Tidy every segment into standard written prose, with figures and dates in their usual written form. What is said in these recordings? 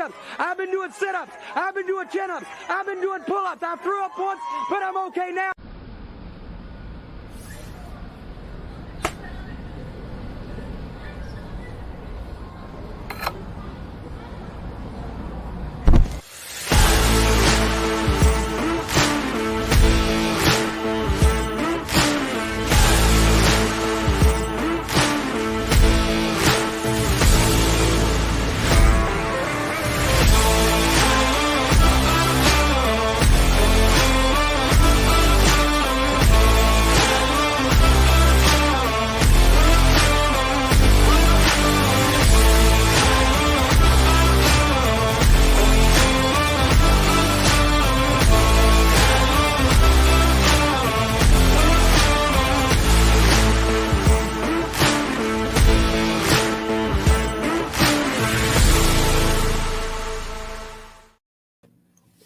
push-ups. I've been doing sit-ups. I've been doing chin-ups. I've been doing pull-ups. I threw up once, but I'm okay now.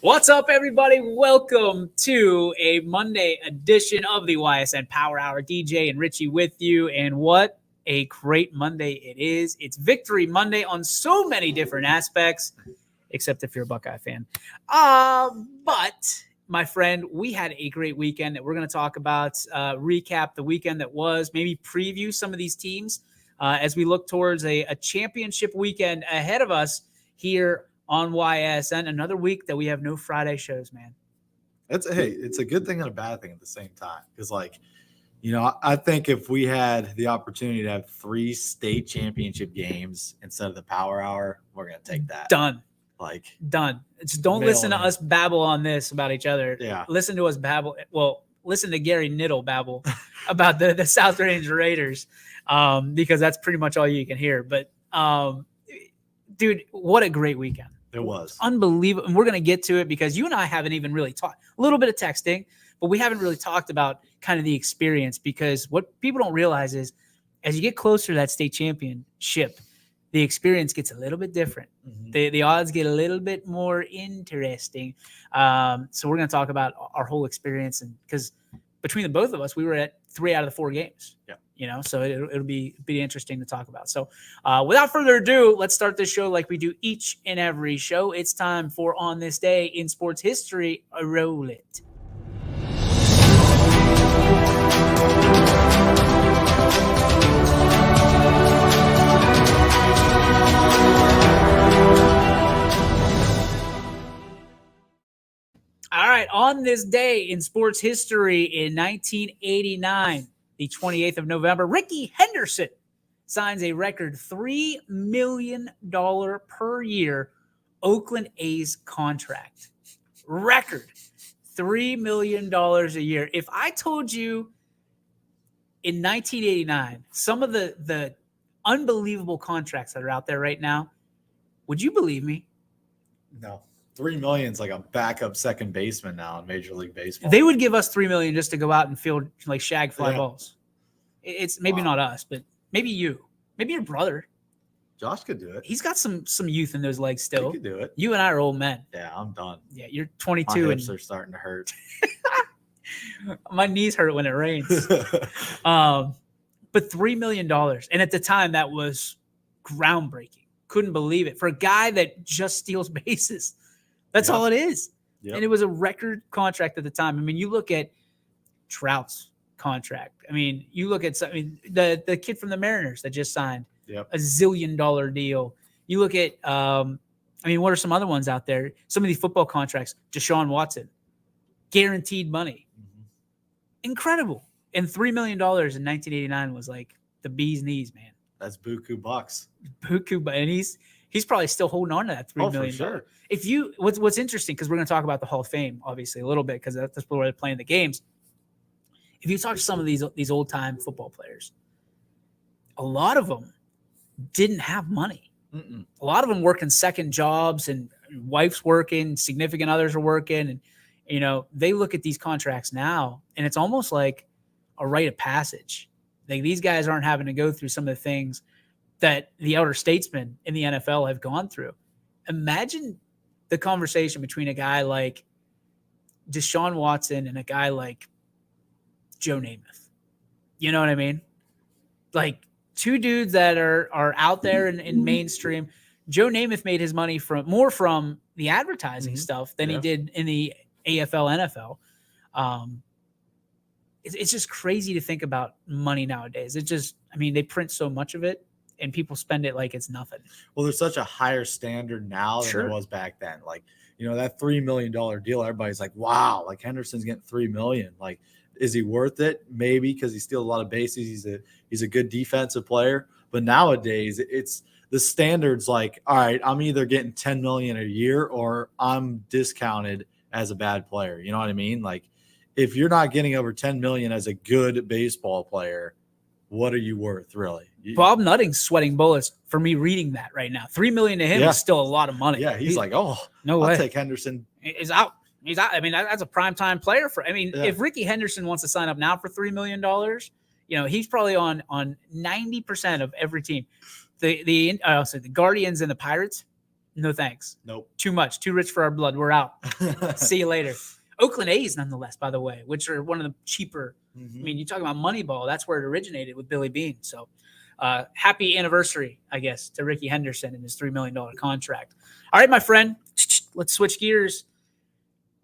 What's up, everybody? Welcome to a Monday edition of the Ysn Power Hour. DJ and Richie with you, and what a great Monday it is. It's Victory Monday on so many different aspects, except if you're a Buckeye fan. But, my friend, we had a great weekend that we're going to talk about, recap the weekend that was, maybe preview some of these teams as we look towards a championship weekend ahead of us here on YSN. Another week that we have no Friday shows, man. It's a good thing and a bad thing at the same time. Because, I think if we had the opportunity to have 3 state championship games instead of the Power Hour, we're going to take that. Done. Done. Just don't listen to us babble on this about each other. Yeah. Listen to us babble. Well, listen to Gary Niddle babble about the South Range Raiders because that's pretty much all you can hear. But, dude, what a great weekend. It was unbelievable. And we're going to get to it because you and I haven't even really talked a little bit of texting, but we haven't really talked about kind of the experience, because what people don't realize is as you get closer to that state championship, the experience gets a little bit different. Mm-hmm. The odds get a little bit more interesting. So we're going to talk about our whole experience, and because between the both of us, we were at 3 out of the 4 games. Yeah. So it'll be interesting to talk about. So without further ado, let's start this show like we do each and every show. It's time for On This Day in Sports History. Roll it. All right, on this day in sports history in 1989, the 28th of November, Rickey Henderson signs a record $3 million per year Oakland A's contract. Record $3 million a year. If I told you in 1989 some of the unbelievable contracts that are out there right now, would you believe me? No. $3 million is like a backup second baseman now in Major League Baseball. They would give us $3 million just to go out and field like shag fly balls. It's maybe not us, but maybe you, maybe your brother. Josh could do it. He's got some youth in those legs still. He could do it. You and I are old men. Yeah, I'm done. Yeah, you're 22. My hips are starting to hurt. My knees hurt when it rains. But $3 million, and at the time that was groundbreaking. Couldn't believe it for a guy that just steals bases. That's all it is. Yep. And it was a record contract at the time. I mean, you look at Trout's contract. I mean, you look at the kid from the Mariners that just signed a $1 zillion deal. You look at, what are some other ones out there? Some of these football contracts, Deshaun Watson, guaranteed money. Mm-hmm. Incredible. And $3 million in 1989 was like the bee's knees, man. That's buku bucks. And he's probably still holding on to that $3 million. For sure. If you, what's interesting, because we're going to talk about the Hall of Fame, obviously, a little bit, because that's where they're playing the games. If you talk to some of these old time football players, a lot of them didn't have money. Mm-mm. A lot of them working second jobs, and wife's working, significant others are working, and they look at these contracts now, and it's almost like a rite of passage. Like, these guys aren't having to go through some of the things that the elder statesmen in the NFL have gone through. Imagine the conversation between a guy like Deshaun Watson and a guy like Joe Namath. You know what I mean? Like, two dudes that are out there in mainstream. Joe Namath made his money more from the advertising stuff than he Yeah. did in the AFL, NFL. It's just crazy to think about money nowadays. They print so much of it and people spend it like it's nothing. Well, there's such a higher standard now than there was back then. Like, that $3 million deal, everybody's like, wow, like Henderson's getting $3 million. Like, is he worth it? Maybe, because he steals a lot of bases. He's a good defensive player. But nowadays, it's the standards like, all right, I'm either getting $10 million a year or I'm discounted as a bad player. You know what I mean? Like, if you're not getting over $10 million as a good baseball player, what are you worth, really? Bob Nutting's sweating bullets for me reading that right now. $3 million to him is still a lot of money. Yeah, he's like, oh, no way. I'll take Henderson. He's out. He's out. I mean, that's a primetime player if Ricky Henderson wants to sign up now for $3 million, he's probably on 90% of every team. The Guardians and the Pirates, no thanks. Nope. Too much. Too rich for our blood. We're out. See you later. Oakland A's, nonetheless, by the way, which are one of the cheaper. I mean, you talk about Moneyball. That's where it originated with Billy Beane. So happy anniversary, I guess, to Ricky Henderson and his $3 million contract. All right, my friend, let's switch gears.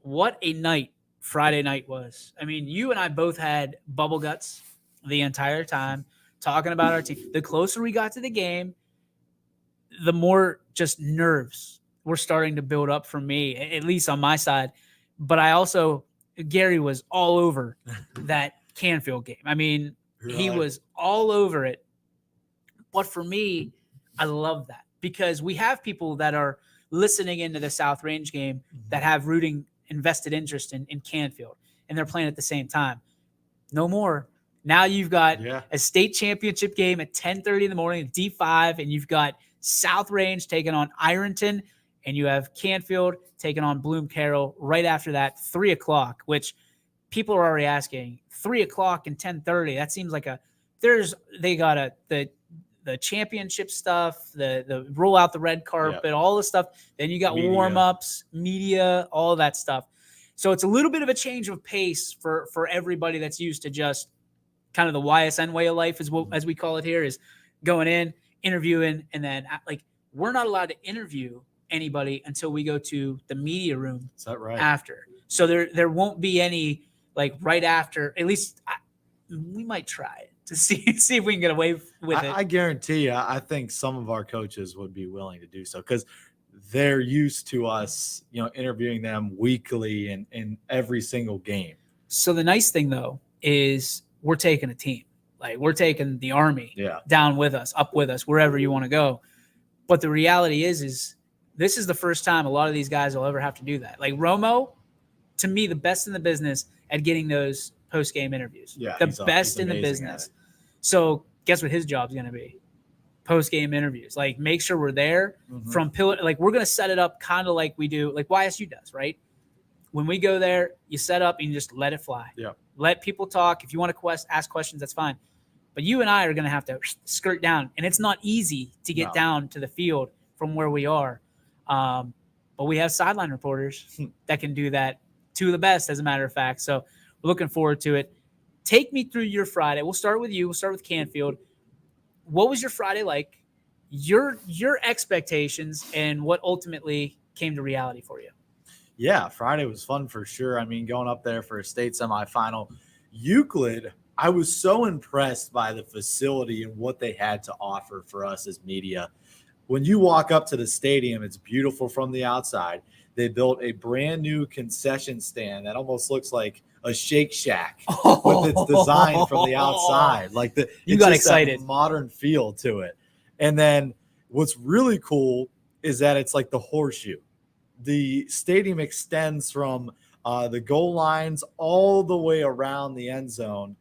What a night Friday night was. I mean, you and I both had bubble guts the entire time talking about our team. The closer we got to the game, the more just nerves were starting to build up for me, at least on my side. But Gary was all over that Canfield game. I mean, he was all over it. But for me, I love that because we have people that are listening into the South Range game that have invested interest in Canfield, and they're playing at the same time. No more. Now you've got a state championship game at 10:30 in the morning, D5, and you've got South Range taking on Ironton, and you have Canfield taking on Bloom Carroll right after that, 3 o'clock, which people are already asking, 3 o'clock and 10:30. That seems like they got the championship stuff, the roll out the red carpet, all the stuff. Then you got warm-ups, media, all that stuff. So it's a little bit of a change of pace for everybody that's used to just kind of the YSN way of life, as we call it here, is going in, interviewing, and then we're not allowed to interview anybody until we go to the media room. Is that right? After. So there won't be any right after. At least we might try it to see if we can get away with it. I guarantee you, I think some of our coaches would be willing to do so because they're used to us, interviewing them weekly and in every single game. So the nice thing though is we're taking a team. We're taking the Army down with us, up with us, wherever you want to go. But the reality is this is the first time a lot of these guys will ever have to do that. Like Romo, to me, the best in the business at getting those post-game interviews. Yeah, the best in the business. So guess what his job's going to be? Post-game interviews. Make sure we're there from pillar. We're going to set it up kind of like we do, like YSU does, right? When we go there, you set up and you just let it fly. Yeah. Let people talk. If you want to ask questions, that's fine. But you and I are going to have to skirt down. And it's not easy to get down to the field from where we are. But we have sideline reporters that can do that, two of the best, as a matter of fact. So we're looking forward to it. Take me through your Friday. We'll start with you. We'll start with Canfield. What was your Friday like? Your expectations and what ultimately came to reality for you? Yeah, Friday was fun for sure. I mean, going up there for a state semifinal. Euclid, I was so impressed by the facility and what they had to offer for us as media. When you walk up to the stadium, it's beautiful from the outside. They built a brand new concession stand that almost looks like a Shake Shack with its design from the outside. You got excited. Modern feel to it. And then what's really cool is that it's like the horseshoe. The stadium extends from the goal lines all the way around the end zone,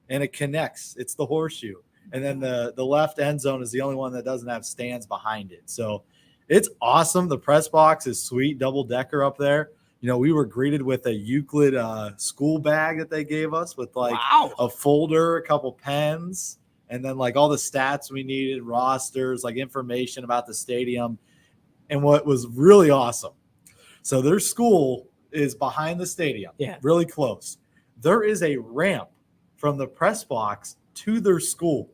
and it connects. It's the horseshoe. And then the left end zone is the only one that doesn't have stands behind it. So it's awesome. The press box is sweet, double-decker up there. We were greeted with a Euclid school bag that they gave us with a folder, a couple pens, and then all the stats we needed, rosters, information about the stadium. And what was really awesome, so their school is behind the stadium, really close. There is a ramp from the press box to their school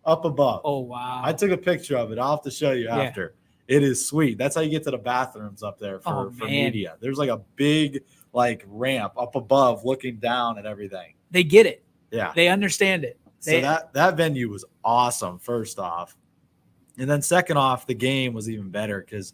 up above. Oh, wow. I took a picture of it. I'll have to show you after. It is sweet. That's how you get to the bathrooms up there for media. There's like a big like ramp up above looking down at everything. They get it. Yeah. They understand it. So that venue was awesome, first off. And then second off, the game was even better because,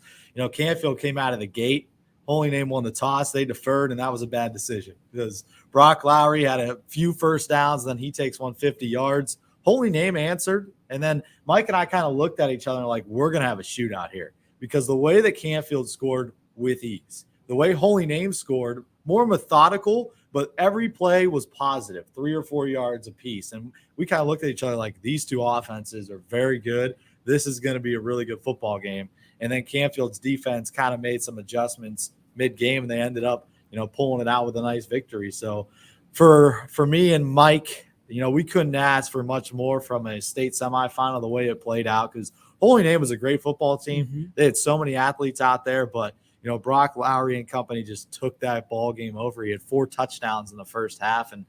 Canfield came out of the gate. Holy Name won the toss. They deferred, and that was a bad decision because Brock Lowry had a few first downs. Then he takes 150 yards. Holy Name answered. And then Mike and I kind of looked at each other like, we're going to have a shootout here because the way that Canfield scored with ease, the way Holy Name scored, more methodical, but every play was positive, 3 or 4 yards apiece. And we kind of looked at each other like these two offenses are very good. This is going to be a really good football game. And then Canfield's defense kind of made some adjustments mid-game, and they ended up, pulling it out with a nice victory. So for me and Mike, we couldn't ask for much more from a state semifinal the way it played out because Holy Name was a great football team. Mm-hmm. They had so many athletes out there, but Brock Lowry and company just took that ball game over. He had 4 touchdowns in the first half, and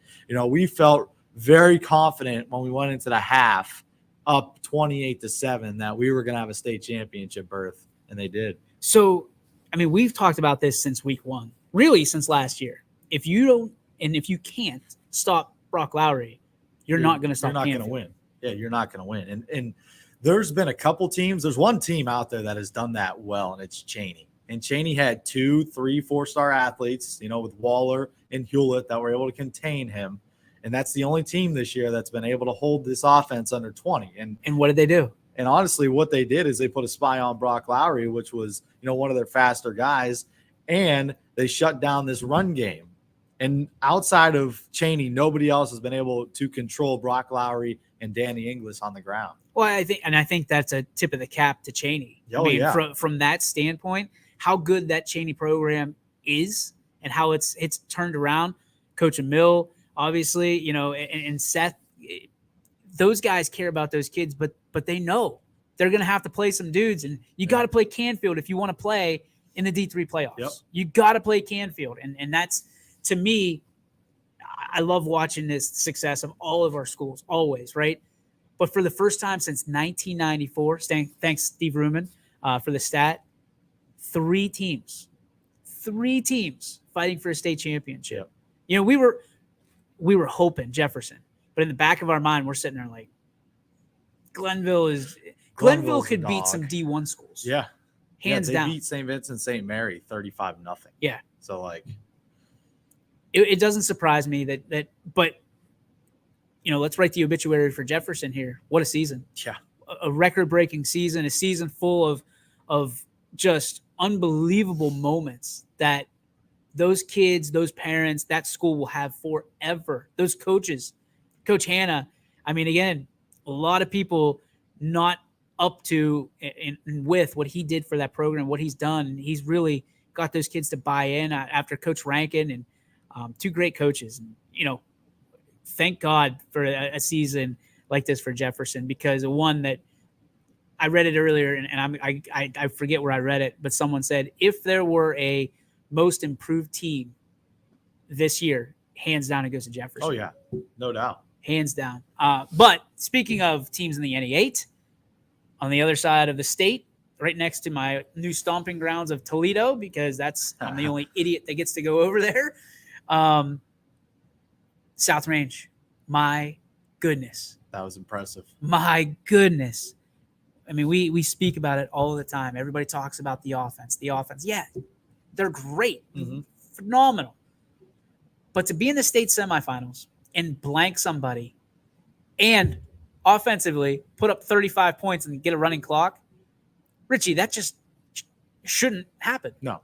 we felt very confident when we went into the half up 28-7 that we were going to have a state championship berth, and they did. So, we've talked about this since week 1, really since last year. If you don't, and if you can't stop Brock Lowry, you're not going to stop. You're not going to win. Yeah, you're not going to win. And there's been a couple teams. There's one team out there that has done that well, and it's Cheney. And Cheney had 2, 3, 4-star athletes, with Waller and Hewlett that were able to contain him. And that's the only team this year that's been able to hold this offense under 20. And what did they do? And honestly, what they did is they put a spy on Brock Lowry, which was, one of their faster guys, and they shut down this run game. And outside of Cheney, nobody else has been able to control Brock Lowry and Danny Inglis on the ground. Well, I think that's a tip of the cap to Cheney. From that standpoint, how good that Cheney program is and how it's turned around. Coach Emil, obviously, and Seth, those guys care about those kids, but they know they're going to have to play some dudes, and you got to play Canfield if you want to play in the D3 playoffs. Yep. You got to play Canfield, and that's, to me, I love watching this success of all of our schools, always, right? But for the first time since 1994, thanks Steve Ruman for the stat, 3 teams fighting for a state championship. Yep. We were hoping Jefferson, but in the back of our mind, we're sitting there like, Glenville could beat some D1 schools. Yeah. Hands down. They beat St. Vincent St. Mary 35-0. Yeah. So it doesn't surprise me that but let's write the obituary for Jefferson here. What a season. Yeah. A record-breaking season, a season full of just unbelievable moments that those kids, those parents, that school will have forever. Those coaches, Coach Hanna, again, a lot of people not up to and with what he did for that program, what he's done. And he's really got those kids to buy in after Coach Rankin and 2 great coaches. And, thank God for a season like this for Jefferson, because one that I read it earlier and I forget where I read it, but someone said, if there were a most improved team this year, hands down, it goes to Jefferson. Oh yeah, no doubt. Hands down. But speaking of teams in the NE8, on the other side of the state, right next to my new stomping grounds of Toledo, because I'm the only idiot that gets to go over there. South Range, my goodness. That was impressive. My goodness. We speak about it all the time. Everybody talks about the offense. Yeah, they're great. Mm-hmm. Phenomenal. But to be in the state semifinals and blank somebody and offensively put up 35 points and get a running clock, Richie, that just shouldn't happen. No.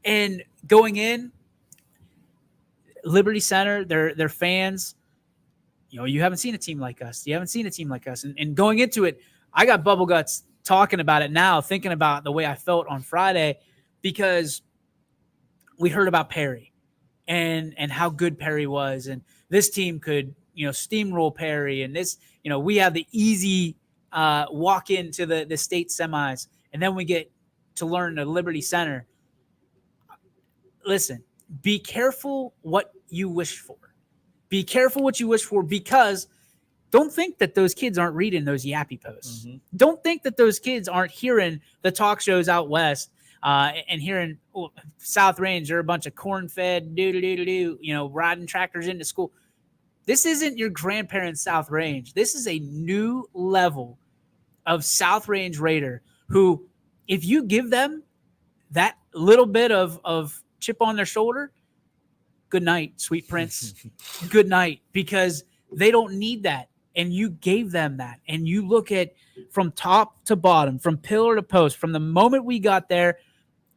And going in, Liberty Center, their fans, you haven't seen a team like us. You haven't seen a team like us. And going into it, I got bubble guts talking about it now, thinking about the way I felt on Friday, because we heard about Perry and how good Perry was. And this team could, steamroll Perry. And this, we have the easy walk into the state semis. And then we get to learn the Liberty Center. Listen, be careful what you wish for. Be careful what you wish for, because Don't think that those kids aren't reading those yappy posts. Mhm. Don't think that those kids aren't hearing the talk shows out west and hearing South Range. They're a bunch of corn-fed, riding tractors into school. This isn't your grandparents' South Range. This is a new level of South Range Raider who, if you give them that little bit of chip on their shoulder, good night, sweet prince. Good night, because they don't need that. And you gave them that. And you look at from top to bottom, from pillar to post, from the moment we got there,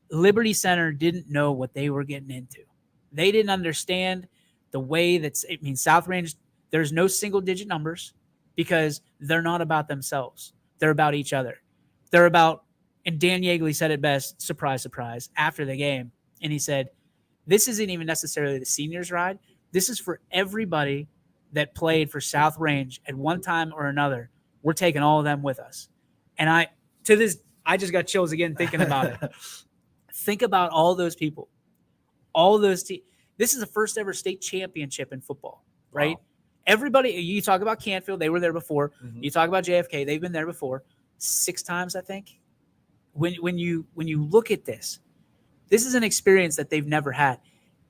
Liberty Center didn't know what they were getting into. They didn't understand the way South Range, there's no single digit numbers because they're not about themselves. They're about each other. They're about, and Dan Yeagley said it best, surprise, surprise, after the game. And he said, this isn't even necessarily the seniors ride. This is for everybody that played for South Range at one time or another. We're taking all of them with us. And I just got chills again thinking about it. Think about all those people, all those teams. This is the first ever state championship in football, right? Wow. Everybody, you talk about Canfield, they were there before. Mm-hmm. You talk about JFK, they've been there before 6 times, I think. When you look at this is an experience that they've never had.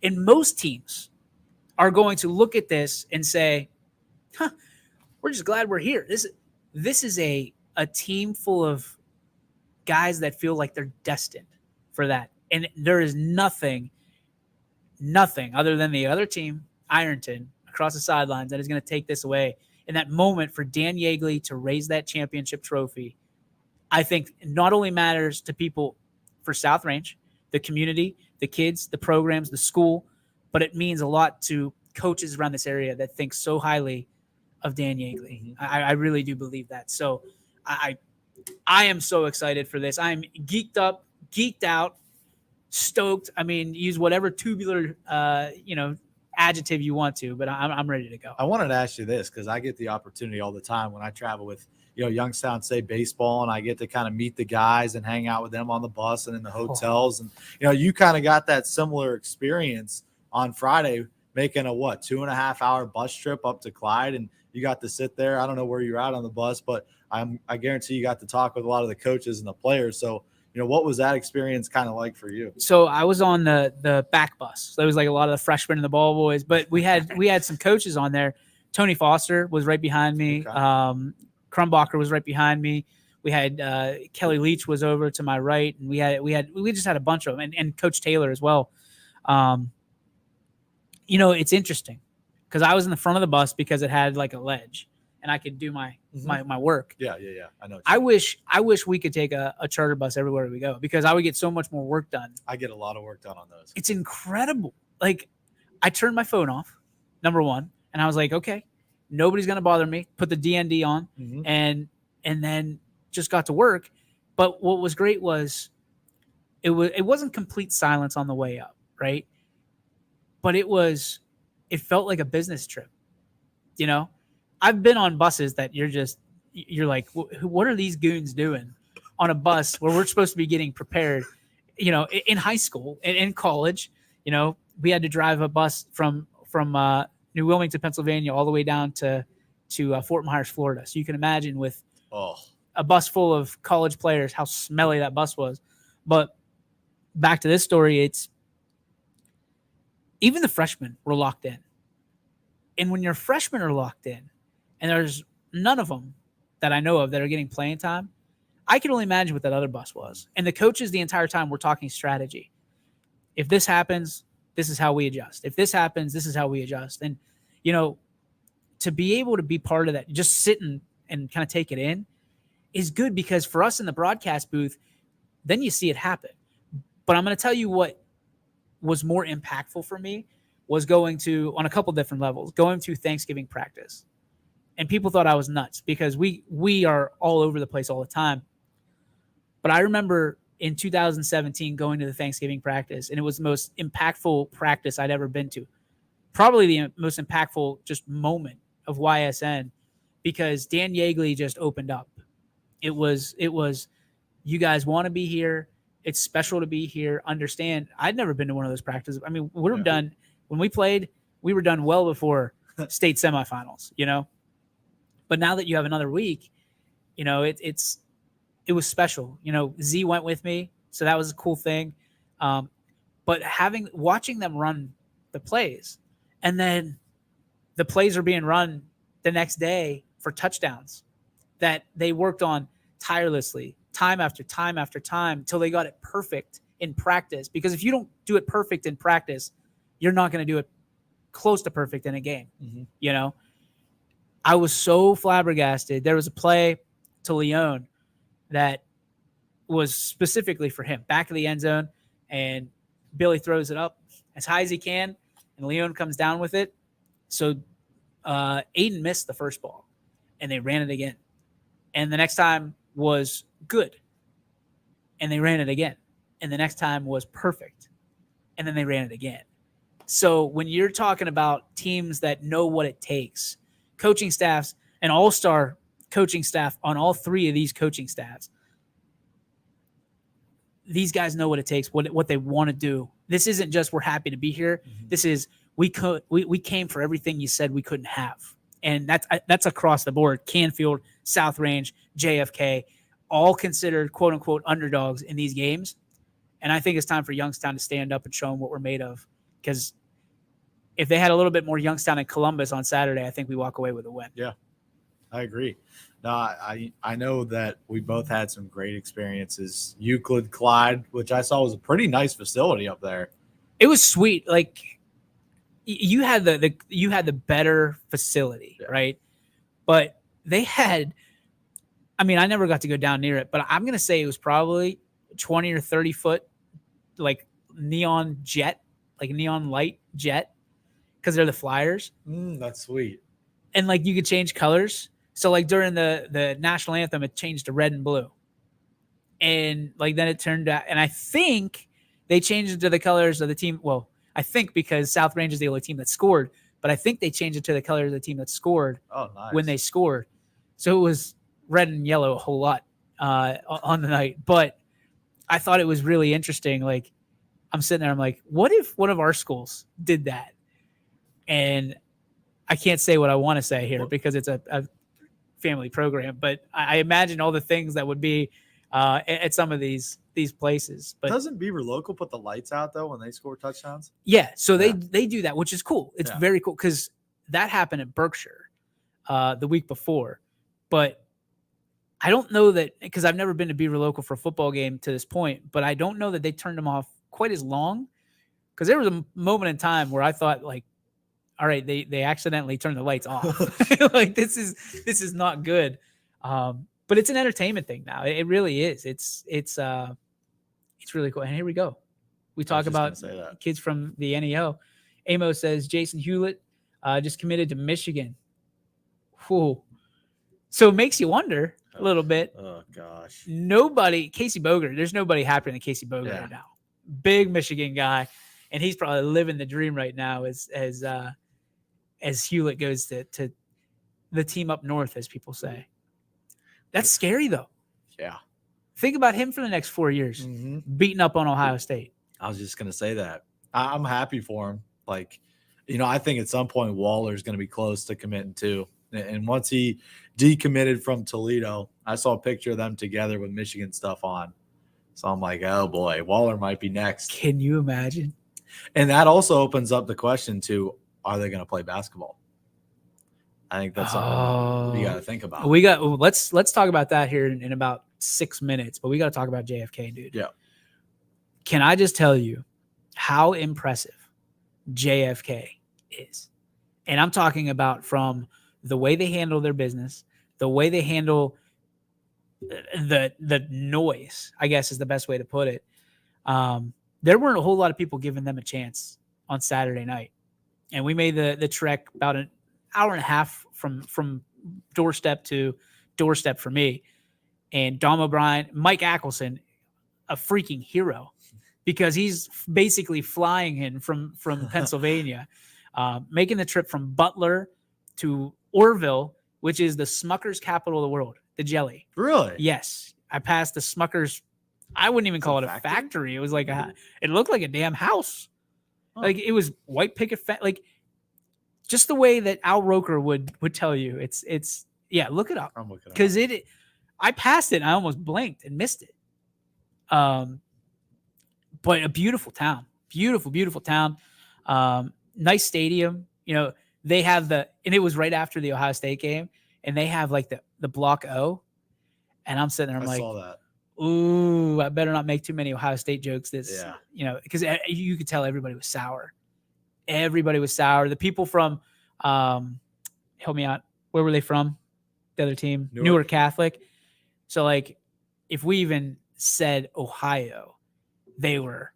And most teams are going to look at this and say, we're just glad we're here. This is a team full of guys that feel like they're destined for that. And there is nothing other than the other team, Ironton, across the sidelines that is going to take this away. In that moment for Dan Yeagley to raise that championship trophy, I think not only matters to people for South Range, the community, the kids, the programs, the school, but it means a lot to coaches around this area that think so highly of Dan Yeagley. Mm-hmm. I really do believe that. So I am so excited for this. I'm geeked up, geeked out, stoked. I mean, use whatever tubular, adjective you want to, but I'm ready to go. I wanted to ask you this because I get the opportunity all the time when I travel with, Youngstown State baseball, and I get to kind of meet the guys and hang out with them on the bus and in the hotels. And, you kind of got that similar experience on Friday, making a 2.5 hour bus trip up to Clyde. And you got to sit there. I don't know where you're at on the bus, but I guarantee you got to talk with a lot of the coaches and the players. So, what was that experience kind of like for you? So I was on the back bus. So it was like a lot of the freshmen and the ball boys, but we had some coaches on there. Tony Foster was right behind me. Okay. Crumbacher was right behind me. We had Kelly Leach was over to my right, and we just had a bunch of them, and Coach Taylor as well. It's interesting because I was in the front of the bus because it had like a ledge, and I could do my work. Yeah. I know. I wish we could take a charter bus everywhere we go because I would get so much more work done. I get a lot of work done on those. It's incredible. Like, I turned my phone off, number one, and I was like, okay, nobody's gonna bother me. Put the DND on, and then just got to work. But what was great was it wasn't complete silence on the way up, right? But it felt like a business trip, I've been on buses that you're like, what are these goons doing on a bus where we're supposed to be getting prepared? In high school and in college, we had to drive a bus from New Wilmington, Pennsylvania, all the way down to Fort Myers, Florida. So you can imagine with a bus full of college players, how smelly that bus was. But back to this story, even the freshmen were locked in. And when your freshmen are locked in, and there's none of them that I know of that are getting playing time, I can only imagine what that other bus was. And the coaches the entire time were talking strategy. If this happens, this is how we adjust. If this happens, this is how we adjust. And, to be able to be part of that, just sit and kind of take it in is good because for us in the broadcast booth, then you see it happen. But I'm going to tell you what was more impactful for me was going to, on a couple different levels, going to Thanksgiving practice. And people thought I was nuts because we are all over the place all the time. But I remember in 2017 going to the Thanksgiving practice, and it was the most impactful practice I'd ever been to. Probably the most impactful just moment of YSN because Dan Yeagley just opened up. It was you guys want to be here. It's special to be here. Understand, I'd never been to one of those practices. I mean, we were done when we played. We were done well before state semifinals, But now that you have another week, you know, it was special. You know, Z went with me, so that was a cool thing. But watching them run the plays, and then the plays are being run the next day for touchdowns that they worked on tirelessly, time after time after time, until they got it perfect in practice. Because if you don't do it perfect in practice, you're not going to do it close to perfect in a game. Mm-hmm. You know, I was so flabbergasted. There was a play to Leon that was specifically for him, back of the end zone, and Billy throws it up as high as he can, and Leon comes down with it. So Aiden missed the first ball, and they ran it again. And the next time was good, and they ran it again. And the next time was perfect, and then they ran it again. So when you're talking about teams that know what it takes, coaching staffs, an all-star coaching staff on all three of these coaching staffs, these guys know what it takes, what they want to do. This isn't just we're happy to be here. Mm-hmm. This is we came for everything you said we couldn't have. And that's across the board. Canfield, South Range, JFK, all considered quote unquote underdogs in these games. And I think it's time for Youngstown to stand up and show them what we're made of. Because if they had a little bit more Youngstown and Columbus on Saturday, I think we walk away with a win. Yeah, I agree. No, I know that we both had some great experiences. Euclid, Clyde, which I saw was a pretty nice facility up there. It was sweet. Like you had the better facility, yeah. Right? But they had, I mean, I never got to go down near it, but I'm gonna say it was probably 20 or 30 foot, like neon jet, like neon light jet, because they're the Flyers. That's sweet. And like you could change colors. So like during the national anthem, it changed to red and blue. And like then it turned out, and I think they changed it to the colors of the team. Well, I think because South Range is the only team that scored, but I think they changed it to the colors of the team that scored. Oh, nice. When they scored. So it was red and yellow a whole lot on the night. But I thought it was really interesting. Like I'm sitting there, I'm like, what if one of our schools did that? And I can't say what I want to say here because it's a family program, but I imagine all the things that would be at some of these places. But doesn't Beaver Local put the lights out though when they score touchdowns? Yeah, so they do that, which is cool. It's very cool because that happened at Berkshire the week before. But I don't know that, because I've never been to Beaver Local for a football game to this point, but I don't know that they turned them off quite as long, because there was a moment in time where I thought, like, all right, they accidentally turned the lights off. Like this is not good. But it's an entertainment thing now. It really is. It's really cool. And here we go. We talk about kids from the NEO. Amos says Jason Hewlett just committed to Michigan. Whew. So it makes you wonder a little bit. Oh gosh. Casey Bogert. There's nobody happier than Casey Bogert right now. Big Michigan guy, and he's probably living the dream right now as Hewlett goes to the team up north, as people say. That's scary though. Yeah. Think about him for the next 4 years, beating up on Ohio State. I was just gonna say that. I'm happy for him. Like, I think at some point Waller's gonna be close to committing too. And once he decommitted from Toledo, I saw a picture of them together with Michigan stuff on. So I'm like, oh boy, Waller might be next. Can you imagine? And that also opens up the question to, are they going to play basketball? I think that's something we got to think about. Let's talk about that here in about 6 minutes, but we got to talk about JFK, dude. Yeah. Can I just tell you how impressive JFK is? And I'm talking about from the way they handle their business, the way they handle the noise, I guess is the best way to put it. There weren't a whole lot of people giving them a chance on Saturday night. And we made the trek about an hour and a half from doorstep to doorstep for me. And Dom O'Brien, Mike Ackelson, a freaking hero, because he's basically flying in from Pennsylvania, making the trip from Butler to Orville, which is the Smucker's capital of the world, the jelly. Really? Yes. I passed the Smucker's. I wouldn't even call it a factory. It was like it looked like a damn house. Huh. Like it was white picket fence. Like just the way that Al Roker would tell you, Yeah, look it up. I'm looking at Because I passed it and I almost blinked and missed it. But a beautiful town. Beautiful, beautiful town. Nice stadium. You know, they have and it was right after the Ohio State game, and they have like the block O. And I'm sitting there, I'm I like, saw that. ooh, I better not make too many Ohio State jokes Yeah. you know, because you could tell everybody was sour. Everybody was sour. The people from, help me out, where were they from? The other team? Newark Catholic. So, like, if we even said Ohio, they were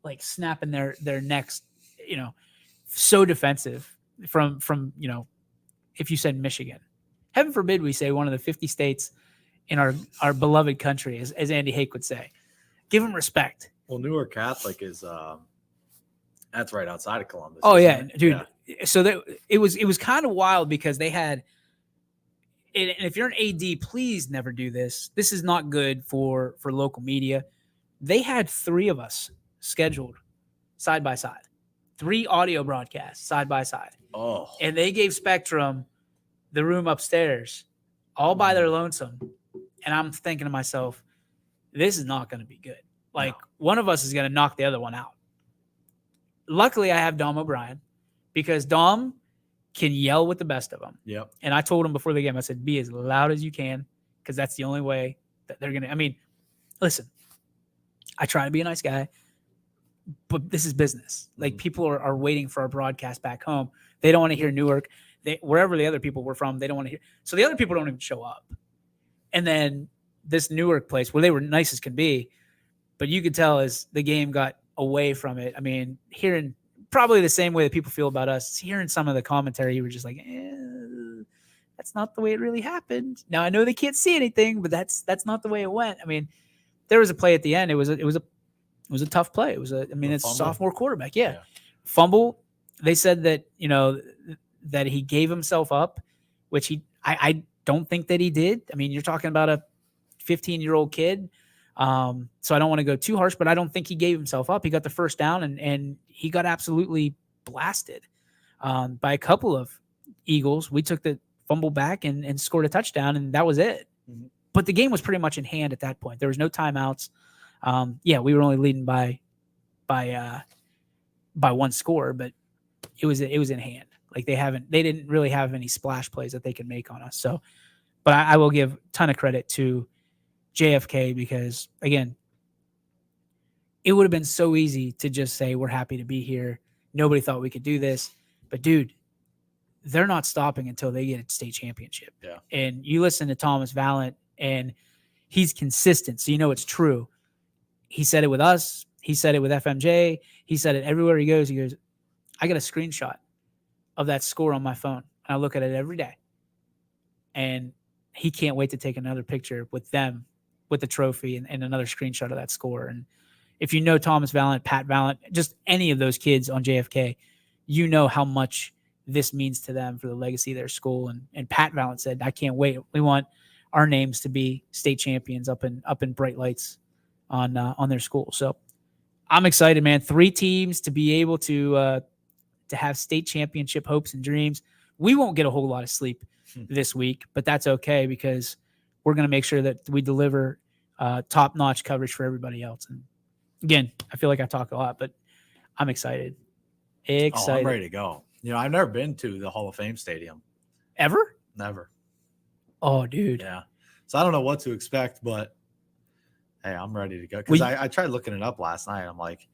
like snapping their necks, you know, so defensive from, you know, if you said Michigan. Heaven forbid we say one of the 50 states in our beloved country, as Andy Hake would say. Give them respect. Well, Newark Catholic is that's right outside of Columbus. Oh yeah, it? dude. Yeah. So it was kind of wild because they had, and if you're an AD, please never do this. This is not good for local media. They had 3 of us scheduled side by side, 3 audio broadcasts side by side. Oh, And they gave Spectrum the room upstairs all by their lonesome. And I'm thinking to myself, this is not going to be good. Like, one of us is going to knock the other one out. Luckily, I have Dom O'Brien because Dom can yell with the best of them. Yep. And I told him before the game, I said, be as loud as you can because that's the only way that they're going to. I mean, listen, I try to be a nice guy, but this is business. Like, people are waiting for our broadcast back home. They don't want to hear Newark. Wherever the other people were from, they don't want to hear. So the other people don't even show up. And then this Newark place where they were nice as can be, but you could tell as the game got away from it. I mean, hearing probably the same way that people feel about us, hearing some of the commentary, you were just like, that's not the way it really happened. Now I know they can't see anything, but that's not the way it went. I mean, there was a play at the end. It was a tough play. It's a sophomore quarterback. Yeah. Fumble. They said that, you know, that he gave himself up, which I don't think that he did. I mean, you're talking about a 15-year-old kid. So I don't want to go too harsh, but I don't think he gave himself up. He got the first down and he got absolutely blasted by a couple of Eagles. We took the fumble back and scored a touchdown, and that was it. Mm-hmm. But the game was pretty much in hand at that point. There was no timeouts. We were only leading by 1 score, but it was in hand. Like, they didn't really have any splash plays that they could make on us. So, but I will give a ton of credit to JFK because, again, it would have been so easy to just say, we're happy to be here. Nobody thought we could do this. But, dude, they're not stopping until they get a state championship. Yeah. And you listen to Thomas Vallant, and he's consistent, so you know it's true. He said it with us. He said it with FMJ. He said it everywhere he goes. He goes, I got a screenshot of that score on my phone, and I look at it every day. And he can't wait to take another picture with them, with the trophy and another screenshot of that score. And if you know Thomas Vallant, Pat Vallant, just any of those kids on JFK, you know how much this means to them for the legacy of their school. And Pat Vallant said, I can't wait. We want our names to be state champions up in bright lights on their school. So I'm excited, man. 3 teams to be able to have state championship hopes and dreams. We won't get a whole lot of sleep this week, but that's okay because we're going to make sure that we deliver top-notch coverage for everybody else. And again, I feel like I talk a lot, but I'm excited. Oh, I'm ready to go. You know, I've never been to the Hall of Fame Stadium. Ever? Never. Oh, dude. Yeah. So I don't know what to expect, but hey, I'm ready to go. Because I tried looking it up last night. I'm like,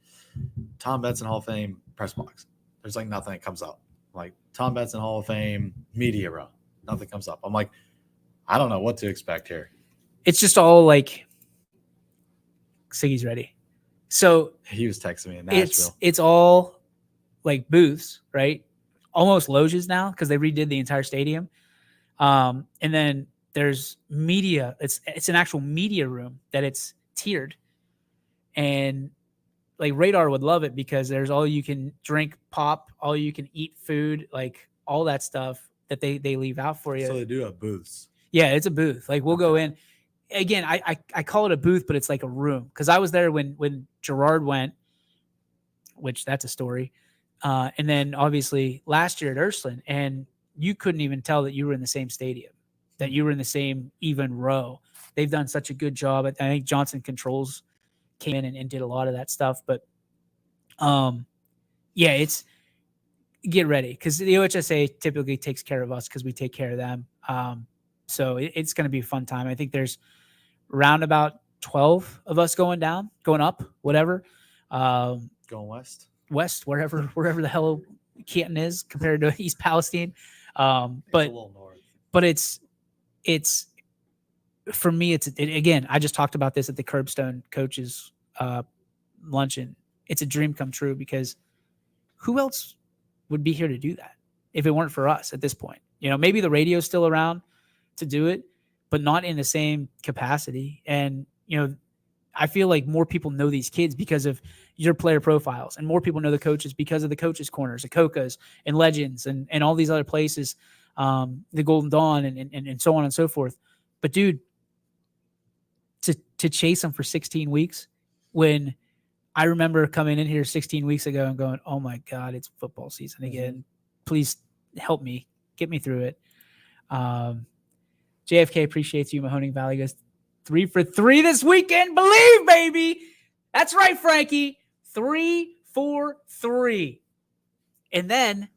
Tom Benson Hall of Fame press box. There's like nothing that comes up. Like Tom Benson Hall of Fame media row. Nothing comes up. I'm like, I don't know what to expect here. It's just all like, Siggy's ready. So he was texting me in Nashville. It's all like booths, right? Almost loges now because they redid the entire stadium. And then there's media. It's an actual media room that it's tiered. And like Radar would love it because there's all you can drink pop, all you can eat food, like all that stuff that they leave out for you. So they do have booths. Yeah, it's a booth. Like we'll go in. Again, I call it a booth, but it's like a room because I was there when Gerard went, which that's a story. And then obviously last year at Ursuline, and you couldn't even tell that you were in the same stadium. that you were in the same even row. They've done such a good job. I think Johnson Controls came in and did a lot of that stuff. But yeah, it's get ready because the OHSA typically takes care of us because we take care of them. So it's going to be a fun time. I think there's around about 12 of us going up, whatever. Going west, wherever the hell Canton is compared to East Palestine. It's a little north. But it's for me, again, I just talked about this at the Curbstone coaches luncheon. It's a dream come true because who else would be here to do that if it weren't for us at this point? Maybe the radio's still around to do it, but not in the same capacity. And, I feel like more people know these kids because of your player profiles, and more people know the coaches because of the coaches' corners, the Coco's and Legends and all these other places, the Golden Dawn and so on and so forth. But dude, to chase them for 16 weeks when I remember coming in here 16 weeks ago and going, oh my God, it's football season again. Please help me, get me through it. JFK appreciates you. Mahoning Valley goes 3 for 3 this weekend. Believe, baby. That's right, Frankie. 3 for 3. And then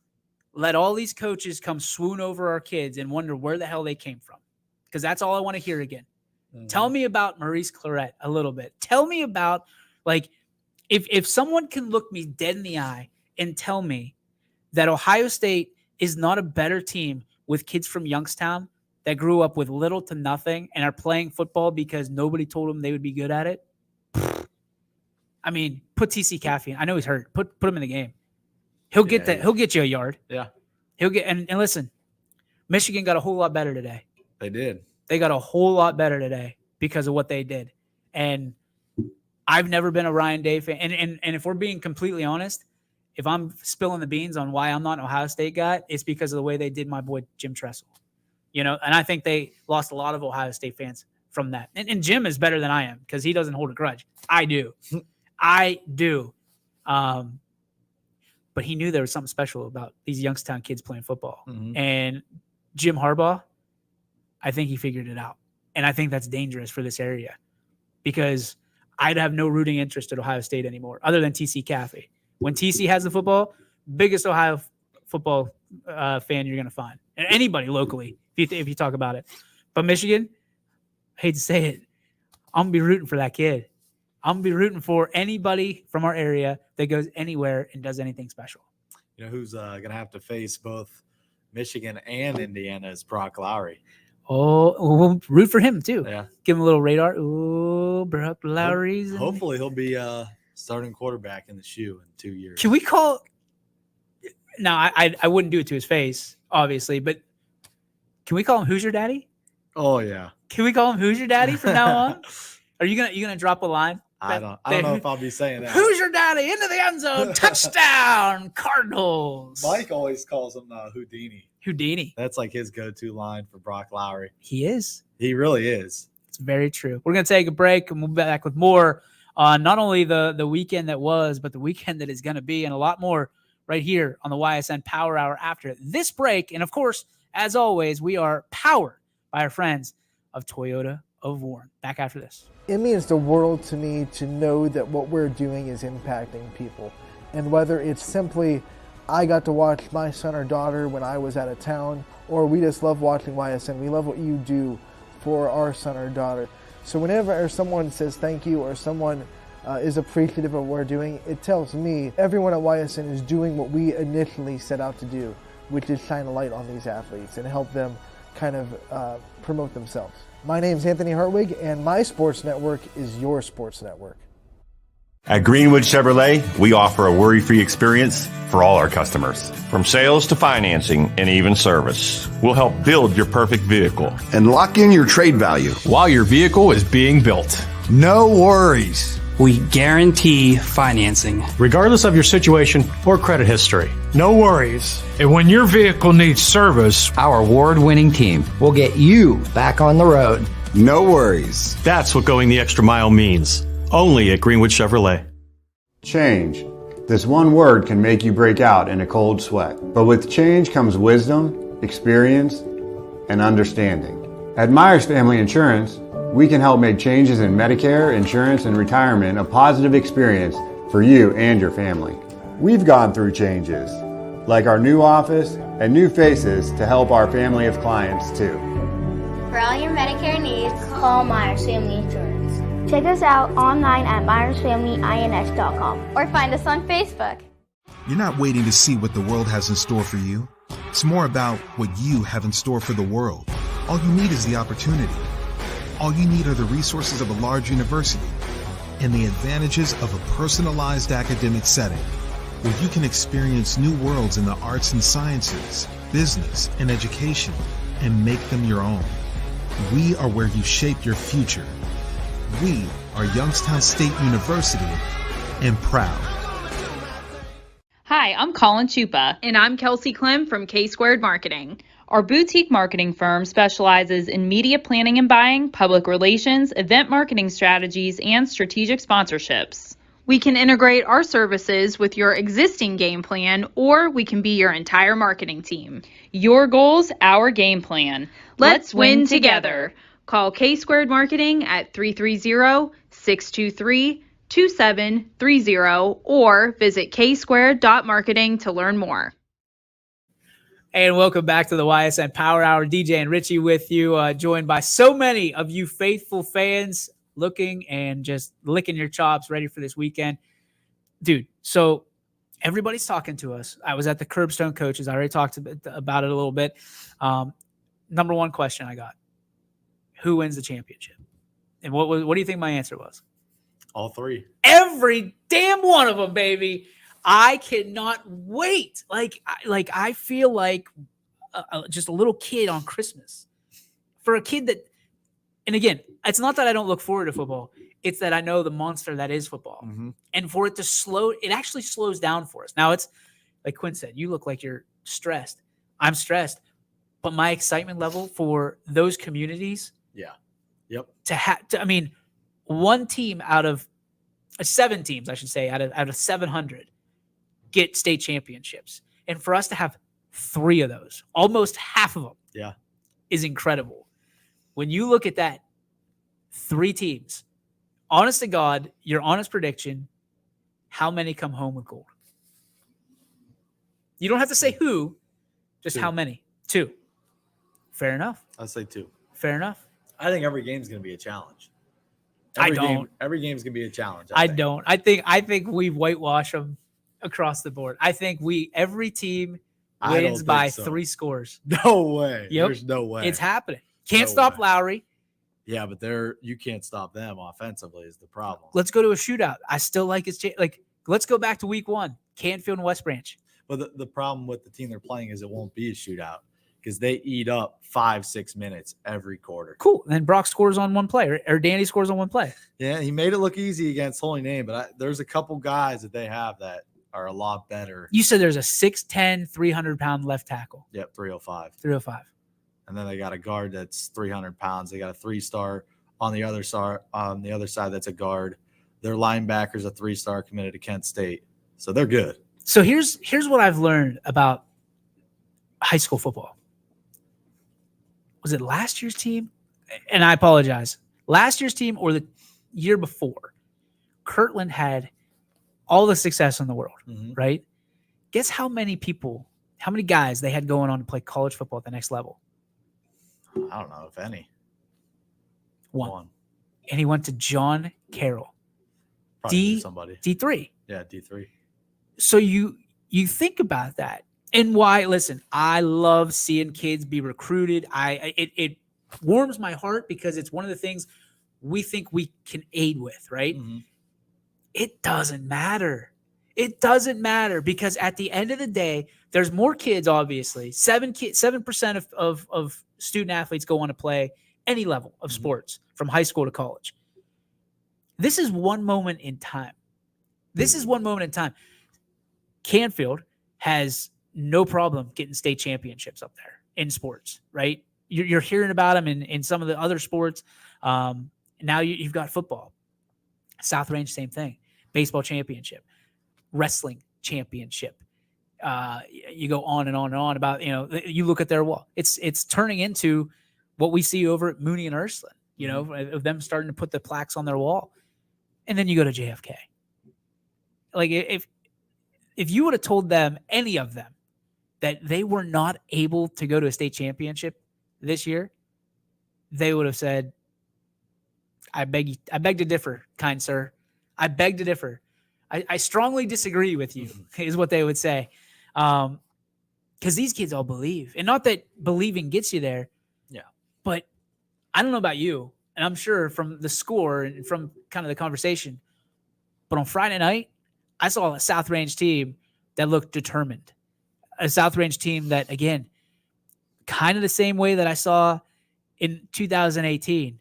let all these coaches come swoon over our kids and wonder where the hell they came from. Because that's all I want to hear again. Tell me about Maurice Claret a little bit. Tell me about, like, if someone can look me dead in the eye and tell me that Ohio State is not a better team with kids from Youngstown that grew up with little to nothing and are playing football because nobody told them they would be good at it. I mean, put TC Caffey in. I know he's hurt. Put him in the game. He'll get that. He'll get you a yard. Yeah. He'll get and listen, Michigan got a whole lot better today. They did. They got a whole lot better today because of what they did. And I've never been a Ryan Day fan. And if we're being completely honest, if I'm spilling the beans on why I'm not an Ohio State guy, it's because of the way they did my boy Jim Tressel. And I think they lost a lot of Ohio State fans from that. And Jim is better than I am because he doesn't hold a grudge. I do. I do. But he knew there was something special about these Youngstown kids playing football. And Jim Harbaugh, I think he figured it out. And I think that's dangerous for this area because I'd have no rooting interest at Ohio State anymore other than TC Caffey. When TC has the football, biggest Ohio football fan you're going to find. And anybody locally, if you talk about it. But Michigan, I hate to say it, I'm going to be rooting for that kid. I'm going to be rooting for anybody from our area that goes anywhere and does anything special. You know who's going to have to face both Michigan and Indiana is Brock Lowry. Oh, we'll root for him too. Yeah. Give him a little radar. Oh, Brock Lowry's. Hopefully he'll be starting quarterback in the shoe in 2 years. Can we call? No, I wouldn't do it to his face, obviously, but can we call him Hoosier Daddy? Oh yeah. Can we call him Hoosier Daddy from now on? Are you gonna drop a line? I don't know if I'll be saying that. Hoosier Daddy into the end zone, touchdown, Cardinals. Mike always calls him Houdini. Houdini. That's like his go-to line for Brock Lowry. He is. He really is. It's very true. We're gonna take a break and we'll be back with more on not only the weekend that was, but the weekend that is gonna be, and a lot more right here on the YSN Power Hour after this break. And of course, as always, we are powered by our friends of Toyota of Warren. Back after this. It means the world to me to know that what we're doing is impacting people. And whether it's simply I got to watch my son or daughter when I was out of town, or we just love watching YSN. We love what you do for our son or daughter. So whenever someone says thank you or someone is appreciative of what we're doing, it tells me everyone at YSN is doing what we initially set out to do, which is shine a light on these athletes and help them kind of promote themselves. My name is Anthony Hartwig, and my sports network is your sports network. At Greenwood Chevrolet, we offer a worry-free experience for all our customers. From sales to financing and even service, we'll help build your perfect vehicle and lock in your trade value while your vehicle is being built. No worries. We guarantee financing, regardless of your situation or credit history. No worries. And when your vehicle needs service, our award-winning team will get you back on the road. No worries. That's what going the extra mile means. Only at Greenwood Chevrolet. Change. This one word can make you break out in a cold sweat. But with change comes wisdom, experience, and understanding. At Myers Family Insurance, we can help make changes in Medicare, insurance, and retirement a positive experience for you and your family. We've gone through changes, like our new office and new faces to help our family of clients too. For all your Medicare needs, call Myers Family Insurance. Check us out online at myersfamilyins.com or find us on Facebook. You're not waiting to see what the world has in store for you. It's more about what you have in store for the world. All you need is the opportunity. All you need are the resources of a large university and the advantages of a personalized academic setting where you can experience new worlds in the arts and sciences, business, and education and make them your own. We are where you shape your future. We are Youngstown State University and proud. Hi, I'm Colin Chupa. And I'm Kelsey Clem from K-Squared Marketing. Our boutique marketing firm specializes in media planning and buying, public relations, event marketing strategies, and strategic sponsorships. We can integrate our services with your existing game plan, or we can be your entire marketing team. Your goals, our game plan. Let's win together. Call K-Squared Marketing at 330-623-2730 or visit ksquared.marketing to learn more. And welcome back to the Ysn Power Hour. DJ and Richie with you, joined by so many of you faithful fans looking and just licking your chops, ready for this weekend. Dude, so everybody's talking to us. I was at the Curbstone Coaches. I already talked about it a little bit. Number one question I got: who wins the championship? And what do you think my answer was? All three. Every damn one of them, baby. I cannot wait. Like I feel like just a little kid on Christmas. For a kid that, and again, it's not that I don't look forward to football. It's that I know the monster that is football. Mm-hmm. And for it to slow, it actually slows down for us. Now it's like Quinn said, you look like you're stressed. I'm stressed. But my excitement level for those communities. Yeah. Yep. I mean, one team out of 7 teams, I should say, out of 700 get state championships. And for us to have 3 of those, almost half of them, is incredible. When you look at that, 3 teams, honest to God, your honest prediction, how many come home with gold? You don't have to say who, just 2. How many? 2. Fair enough. I'd say 2. Fair enough. I think every game's going to be a challenge. Every game's going to be a challenge. I don't. I think we whitewash them across the board. I think every team wins by 3 scores. No way. Yep. There's no way. It's happening. Can't stop Lowry. Yeah, but you can't stop them offensively is the problem. Let's go to a shootout. I still like it's let's go back to week 1, Canfield and West Branch. But the problem with the team they're playing is it won't be a shootout because they eat up 5-6 minutes every quarter. Cool. And then Brock scores on one play, or Danny scores on one play. Yeah, he made it look easy against Holy Name, but there's a couple guys that they have that are a lot better. You said there's a 6'10", 300-pound left tackle. Yep, 305. 305. And then they got a guard that's 300 pounds. They got a 3-star on the other side. That's a guard. Their linebacker's a 3-star committed to Kent State. So they're good. So here's what I've learned about high school football. Was it last year's team? And I apologize. Last year's team or the year before, Kirtland had all the success in the world, right? Guess how many guys they had going on to play college football at the next level? I don't know if any. One. And he went to John Carroll. Somebody. D3. Yeah, D3. So you think about that. And why, listen, I love seeing kids be recruited. It warms my heart because it's one of the things we think we can aid with, right? Mm-hmm. It doesn't matter. It doesn't matter because at the end of the day, there's more kids, obviously. 7% of student athletes go on to play any level of sports from high school to college. This is one moment in time. Canfield has no problem getting state championships up there in sports, right? You're hearing about them in some of the other sports. Now you've got football. South Range, same thing. Baseball championship. Wrestling championship. You go on and on and on about, you look at their wall. It's turning into what we see over at Mooney and Ursuline, you know, of them starting to put the plaques on their wall. And then you go to JFK. Like if you would have told them, any of them, that they were not able to go to a state championship this year, they would have said, I beg to differ, kind sir. I beg to differ. I strongly disagree with you, is what they would say. Because these kids all believe. And not that believing gets you there. Yeah. But I don't know about you, and I'm sure from the score and from kind of the conversation, but on Friday night, I saw a South Range team that looked determined. A South Range team that, again, kind of the same way that I saw in 2018.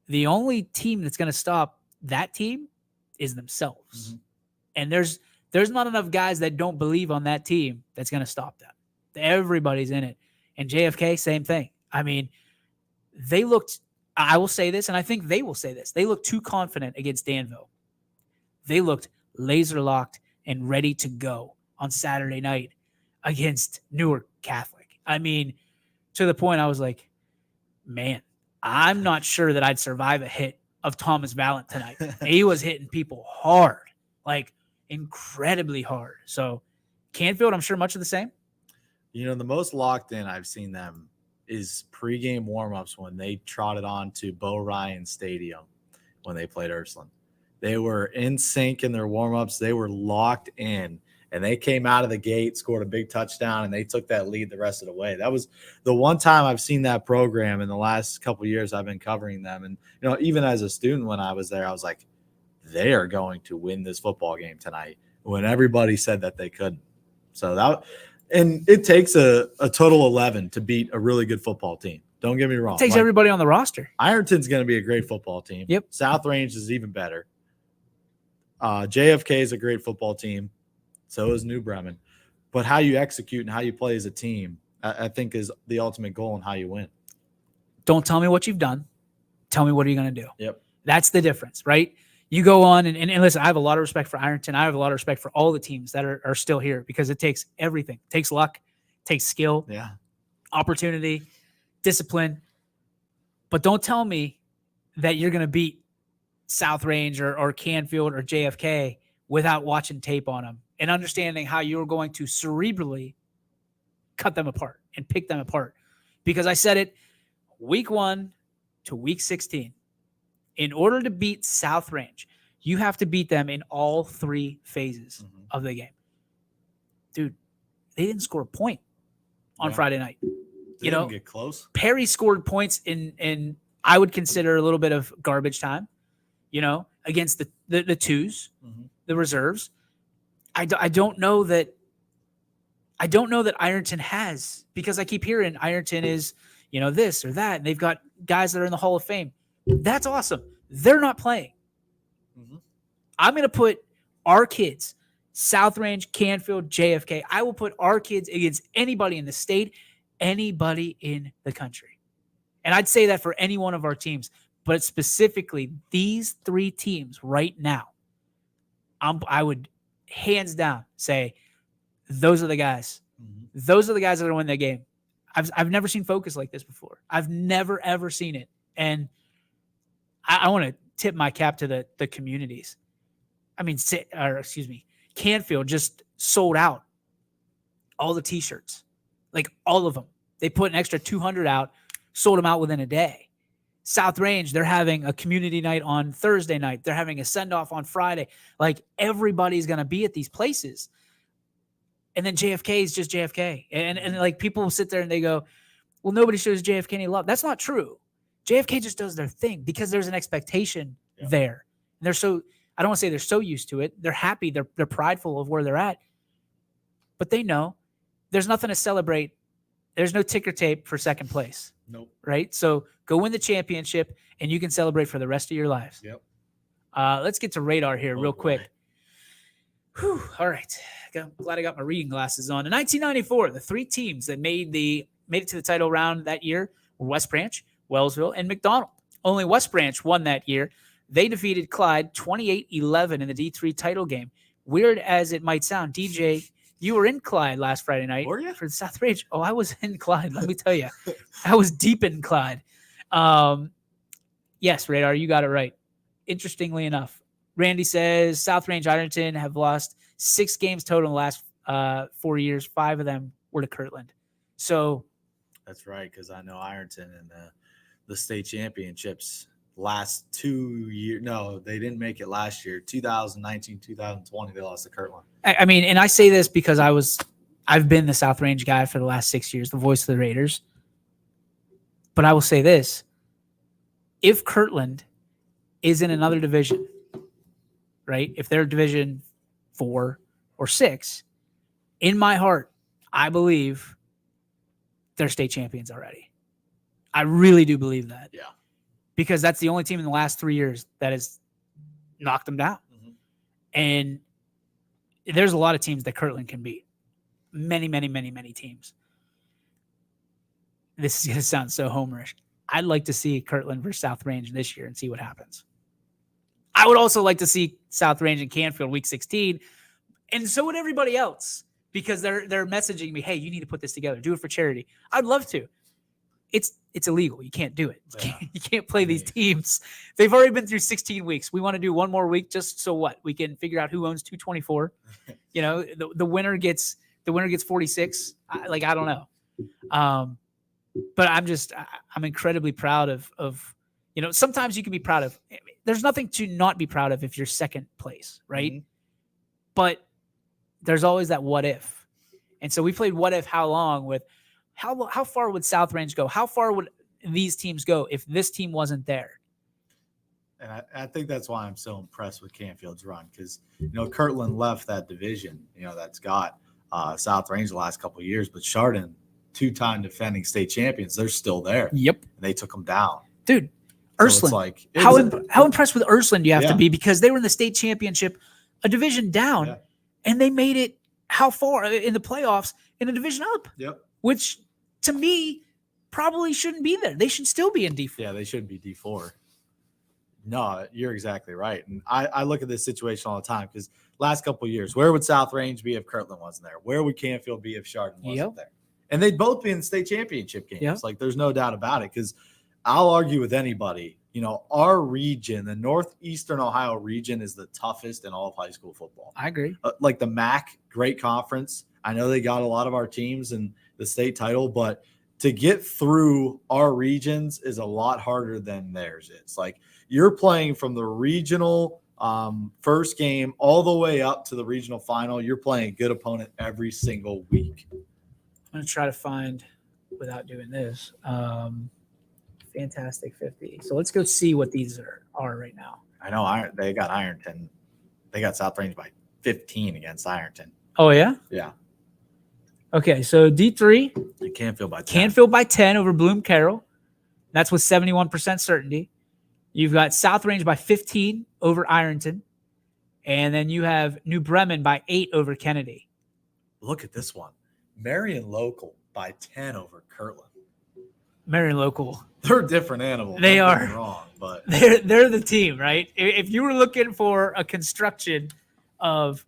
The only team that's going to stop that team is themselves. Mm-hmm. And there's not enough guys that don't believe on that team that's going to stop them. Everybody's in it. And JFK, same thing. I mean, they looked, I will say this, and I think they will say this, they looked too confident against Danville. They looked laser locked and ready to go on Saturday night against Newark Catholic. I mean, to the point I was like, man, I'm not sure that I'd survive a hit of Thomas Vallant tonight. He was hitting people hard, like incredibly hard. So Canfield, I'm sure much of the same. You know, the most locked in I've seen them is pregame warmups when they trotted on to Bo Ryan Stadium when they played Ursuline. They were in sync in their warmups. They were locked in, and they came out of the gate, scored a big touchdown, and they took that lead the rest of the way. That was the one time I've seen that program in the last couple of years I've been covering them. And, you know, even as a student when I was there, I was like, they are going to win this football game tonight when everybody said that they couldn't. So that – and it takes a total 11 to beat a really good football team. Don't get me wrong. It takes everybody on the roster. Ironton's going to be a great football team. Yep. South Range is even better. JFK is a great football team. So is New Bremen. But how you execute and how you play as a team, I think, is the ultimate goal and how you win. Don't tell me what you've done. Tell me what are you going to do. Yep. That's the difference, right? You go on and listen, I have a lot of respect for Ironton. I have a lot of respect for all the teams that are still here because it takes everything. It takes luck, it takes skill, opportunity, discipline. But don't tell me that you're going to beat South Range or Canfield or JFK without watching tape on them and understanding how you're going to cerebrally cut them apart and pick them apart. Because I said it, week 1 to week 16. In order to beat South Range, you have to beat them in all 3 phases of the game. Dude, they didn't score a point on Friday night. They didn't get close. Perry scored points in I would consider a little bit of garbage time, you know, against the twos, the reserves. I don't know that Ironton has, because I keep hearing Ironton is, you know, this or that, and they've got guys that are in the Hall of Fame. That's awesome. They're not playing. I'm going to put our kids, South Range, Canfield, JFK. I will put our kids against anybody in the state, anybody in the country. And I'd say that for any one of our teams, but specifically these 3 teams right now, I would hands down say those are the guys. Those are the guys that are going to win that game. I've never seen focus like this before. I've never, ever seen it. And I want to tip my cap to the communities. I mean, Canfield just sold out all the T-shirts, like all of them. They put an extra 200 out, sold them out within a day. South Range, they're having a community night on Thursday night. They're having a send-off on Friday. Like, everybody's going to be at these places. And then JFK is just JFK. And like, people will sit there and they go, well, nobody shows JFK any love. That's not true. JFK just does their thing because there's an expectation there. And they're so, I don't want to say they're so used to it. They're happy. They're prideful of where they're at. But they know there's nothing to celebrate. There's no ticker tape for second place. Nope. Right? So go win the championship and you can celebrate for the rest of your lives. Yep. Let's get to radar here real quick. Whew, all right. Glad I got my reading glasses on. In 1994, the 3 teams that made it to the title round that year were West Branch, Wellsville, and McDonald. Only West Branch won that year. They defeated Clyde 28-11 in the D3 title game. Weird as it might sound, DJ You were in Clyde last Friday night. Were you? For the South Range. Oh, I was in Clyde. Let me tell you. I was deep in Clyde. Yes, Radar, you got it right. Interestingly enough, Randy says South Range Ironton have lost 6 games total in the last 4 years. 5 of them were to Kirtland. So that's right, because I know Ironton and the state championships last 2 years. No, they didn't make it last year. 2019, 2020, they lost to Kirtland. I mean, and I say this because I've been the South Range guy for the last 6 years, the voice of the Raiders. But I will say this. If Kirtland is in another division, right? If they're Division 4 or 6, in my heart, I believe they're state champions already. I really do believe that. Yeah. Because that's the only team in the last 3 years that has knocked them down. Mm-hmm. And there's a lot of teams that Kirtland can beat. Many, many, many, many teams. This is going to sound so homerish. I'd like to see Kirtland versus South Range this year and see what happens. I would also like to see South Range and Canfield week 16. And so would everybody else, because they're messaging me, hey, you need to put this together. Do it for charity. I'd love to. It's illegal. You can't do it. You can't play these teams. They've already been through 16 weeks. We want to do one more week just so what? We can figure out who owns 224. You know, the winner gets 46. I don't know. But I'm incredibly proud of, you know, sometimes you can be proud of. There's nothing to not be proud of if you're second place, right? Mm-hmm. But there's always that what if. And so we played what if how long with how far would South Range go? How far would these teams go if this team wasn't there? And I think that's why I'm so impressed with Canfield's run, because, you know, Kirtland left that division, you know, that's got South Range the last couple of years, but Chardon, 2-time defending state champions, they're still there. Yep. And they took them down. Dude, Ursuline. So how impressed with Ursuline do you have to be? Because they were in the state championship, a division down, and they made it how far in the playoffs in a division up? Yep. Which, to me, probably shouldn't be there. They should still be in D4. Yeah, they should be D4. No, you're exactly right. And I look at this situation all the time, because last couple of years, where would South Range be if Kirtland wasn't there? Where would Canfield be if Chardon wasn't there? And they'd both be in the state championship games. Yep. Like, there's no doubt about it, because I'll argue with anybody, you know, our region, the Northeastern Ohio region, is the toughest in all of high school football. I agree. Like the MAC, great conference. I know they got a lot of our teams in the state title, but to get through our regions is a lot harder than theirs is. Like, you're playing from the regional first game all the way up to the regional final. You're playing a good opponent every single week. I'm going to try to find, without doing this, Fantastic 50. So let's go see what these are right now. I know they got Ironton. They got South Range by 15 against Ironton. Oh, yeah? Yeah. Okay, so D3. And Canfield by 10. Canfield by 10 over Bloom Carroll. That's with 71% certainty. You've got South Range by 15 over Ironton. And then you have New Bremen by 8 over Kennedy. Look at this one. Marion Local by 10 over Kirtland. Marion Local. They're a different animal. They Don't are. get me wrong, but they're the team, right? If you were looking for a construction of,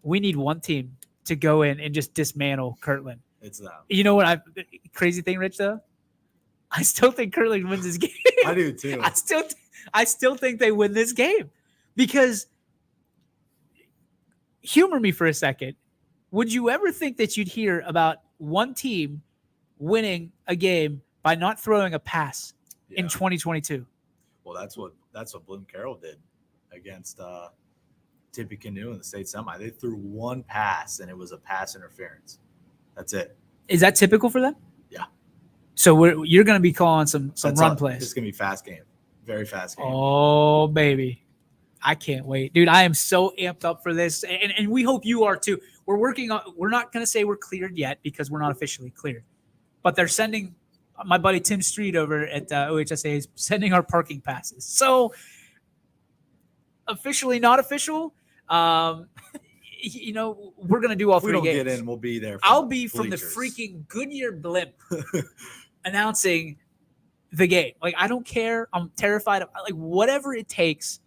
we need one team to go in and just dismantle Kirtland. It's them. You know what? Crazy thing, Rich, though? I still think Kirtland wins this game. I do too. I still think they win this game, because humor me for a second. Would you ever think that you'd hear about one team winning a game by not throwing a pass in 2022? Well, that's what Bloom Carroll did against Tippecanoe in the state semi. They threw one pass, and it was a pass interference. That's it. Is that typical for them? Yeah. So you're going to be calling some run plays. It's going to be fast game. Very fast game. Oh, baby. I can't wait. Dude, I am so amped up for this. And we hope you are too. We're working on – we're not going to say we're cleared yet, because we're not officially cleared. But they're sending – my buddy Tim Street over at OHSA is sending our parking passes. So officially not official, you know, we're going to do all three games. If we don't get in, we'll be there. I'll be from the freaking Goodyear blimp announcing the game. Like, I don't care. I'm terrified of, like, whatever it takes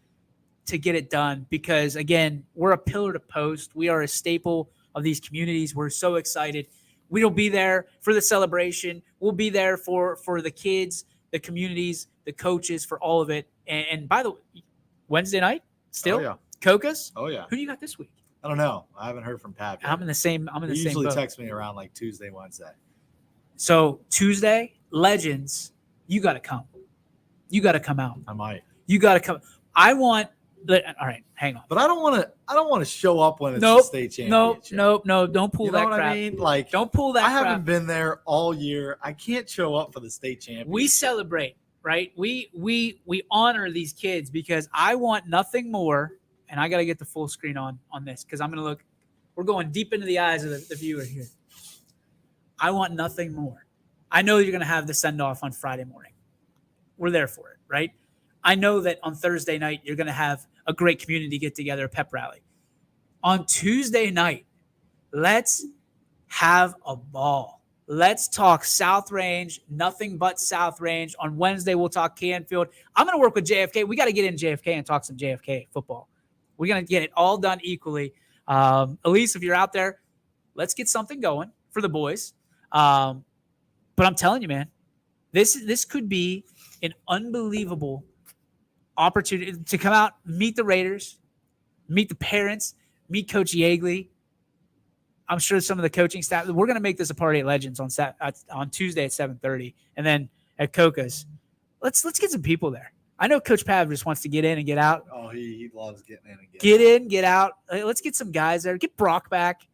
to get it done, because, again, we're a pillar to post. We are a staple of these communities. We're so excited. We'll be there for the celebration. We'll be there for the kids, the communities, the coaches, for all of it. And by the way, Wednesday night still, Oh, yeah. Cocos. Oh yeah. Who do you got this week? I don't know. I haven't heard from Pat yet. I'm in the same. He same usually boat. texts me around like Tuesday, Wednesday. So Tuesday, Legends, you got to come. You got to come out. I might. You got to come. I want. All right, hang on. But I don't want to. I don't want to show up when it's the state championship. No. Don't pull You know that what crap. I mean? Like, don't pull that. I crap. haven't been there all year. I can't show up for the state championship. We celebrate, right? We honor these kids because I want nothing more. And I got to get the full screen on this because I'm going to look. We're going deep into the eyes of the viewer here. I want nothing more. I know you're going to have the send-off on Friday morning. We're there for it, right? I know that on Thursday night, you're going to have a great community get-together, a pep rally. On Tuesday night, let's have a ball. Let's talk South Range, nothing but South Range. On Wednesday, we'll talk Canfield. I'm going to work with JFK. We got to get in JFK and talk some JFK football. We're going to get it all done equally. Elise, if you're out there, let's get something going for the boys. But I'm telling you, man, this could be an unbelievable opportunity to come out, meet the Raiders, meet the parents, meet Coach Yeagley. I'm sure some of the coaching staff. We're going to make this a party at Legends on Tuesday at 7:30, and then at Coca's. Let's get some people there. I know Coach Pav just wants to get in and get out. Oh, he loves getting in and get in, get out. Let's get some guys there. Get Brock back.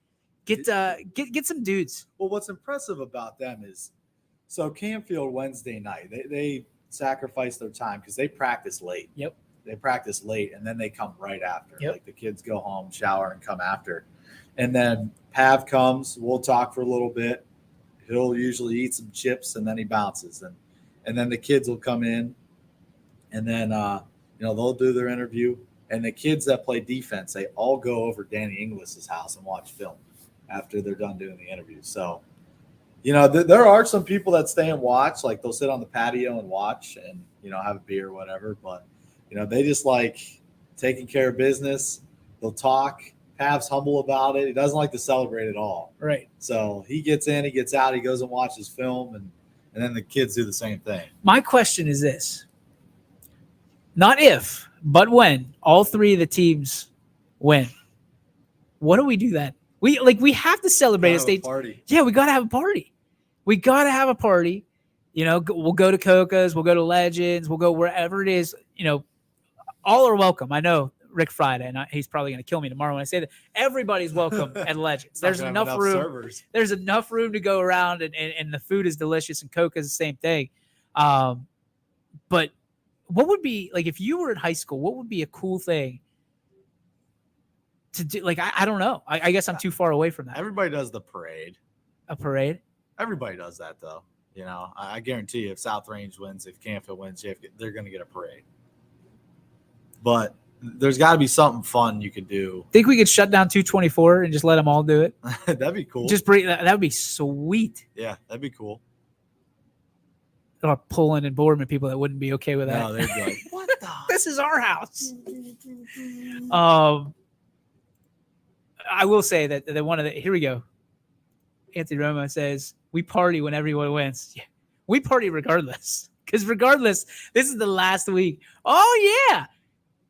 Get some dudes. Well, what's impressive about them is, so Canfield Wednesday night, they sacrifice their time because they practice late. Yep. They practice late, and then they come right after. Yep. Like the kids go home, shower, and come after. And then Pav comes. We'll talk for a little bit. He'll usually eat some chips, and then he bounces. And then the kids will come in, and then they'll do their interview. And the kids that play defense, they all go over Danny Inglis's house and watch film after they're done doing the interview. So, there are some people that stay and watch. Like, they'll sit on the patio and watch and, have a beer or whatever. But, they just like taking care of business. They'll talk. Pav's humble about it. He doesn't like to celebrate at all. Right. So he gets in, he gets out, he goes and watches film, and then the kids do the same thing. My question is this. Not if, but when all three of the teams win, what do we do then? We have to celebrate a state party. Yeah, we got to have a party. We got to have a party. We'll go to Coca's, we'll go to Legends, we'll go wherever it is. All are welcome. I know Rick Friday, and he's probably going to kill me tomorrow when I say that. Everybody's welcome at Legends. There's enough room. Servers. There's enough room to go around, and the food is delicious, and Coca's the same thing. But what would be, like, if you were in high school, what would be a cool thing to do? Like, I don't know. I guess I'm too far away from that. Everybody does the parade. A parade? Everybody does that, though. I guarantee you, if South Range wins, if Canfield wins, they're going to get a parade. But there's got to be something fun you could do. Think we could shut down 224 and just let them all do it? That'd be cool. Just bring that. That would be sweet. Yeah, that'd be cool. Or pulling and Boardman people that wouldn't be okay with that. No, they'd be like, what the? This is our house. I will say that one of the, here we go. Anthony Romo says, we party when everyone wins. Yeah, we party regardless. Because regardless, this is the last week. Oh, yeah.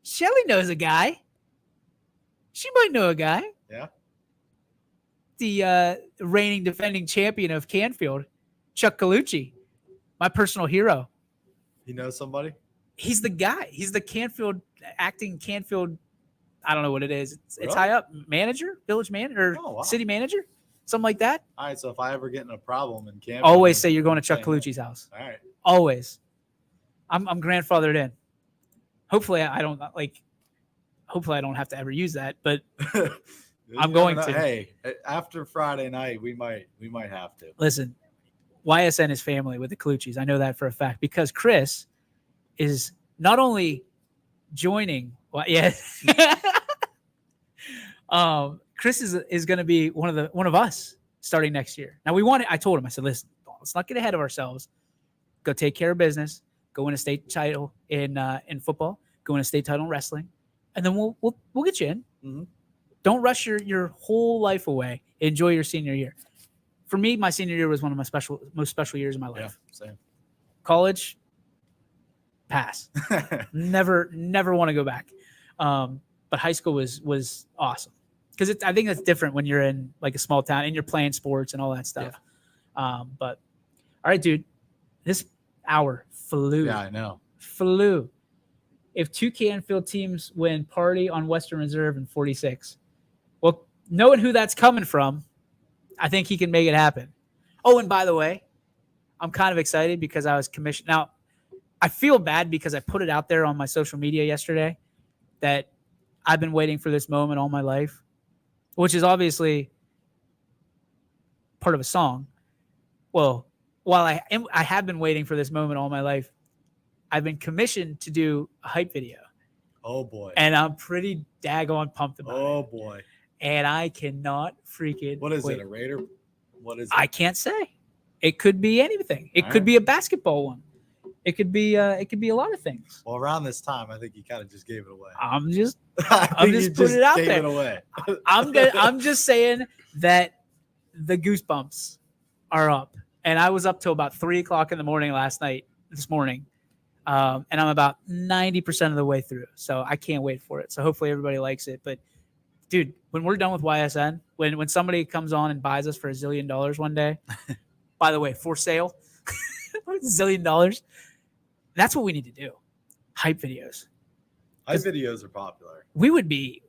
Shelly knows a guy. She might know a guy. Yeah. The reigning defending champion of Canfield, Chuck Colucci, my personal hero. You know somebody? He's the guy. He's the acting Canfield. I don't know what it is. It's Really? high up. Manager, village manager, Oh, wow. city manager, something like that. All right, so if I ever get in a problem in Canfield, Always say you're going to Chuck Colucci's house. All right. Always. I'm grandfathered in. Hopefully I don't have to ever use that, but I'm going to. Hey, after Friday night, we might have to. Listen, YSN is family with the Colucci's. I know that for a fact because Chris is not only joining. Well, yeah. Chris is going to be one of us starting next year. Now I told him, I said, listen, let's not get ahead of ourselves. Go take care of business. Go win a state title in football. Go win a state title in wrestling, and then we'll get you in. Mm-hmm. Don't rush your whole life away. Enjoy your senior year. For me, my senior year was one of my most special years of my life. Yeah, same. College, pass. never want to go back. But high school was awesome because I think that's different when you're in like a small town and you're playing sports and all that stuff. Yeah. But all right, dude, this hour flew. Yeah, I know. Flew. If two Canfield teams win, party on Western Reserve in 46. Well, knowing who that's coming from, I think he can make it happen. Oh, and by the way, I'm kind of excited because I was commissioned. Now, I feel bad because I put it out there on my social media yesterday that I've been waiting for this moment all my life, which is obviously part of a song. Well, while I have been waiting for this moment all my life, I've been commissioned to do a hype video. Oh, boy. And I'm pretty daggone pumped about it. Oh, boy. And I cannot freaking What is wait. it, a Raider? What is it? I can't say. It could be anything. It could be a basketball one. It could be a lot of things. Well, around this time, I think you kind of just gave it away. I'm just putting it out gave there. It away. I'm just saying that the goosebumps are up. And I was up till about 3:00 in the morning this morning. And I'm about 90% of the way through. So I can't wait for it. So hopefully everybody likes it. But dude, when we're done with YSN, when somebody comes on and buys us for $1 zillion one day, by the way, for sale, $1 zillion, that's what we need to do. Hype videos. Hype videos are popular. We would be,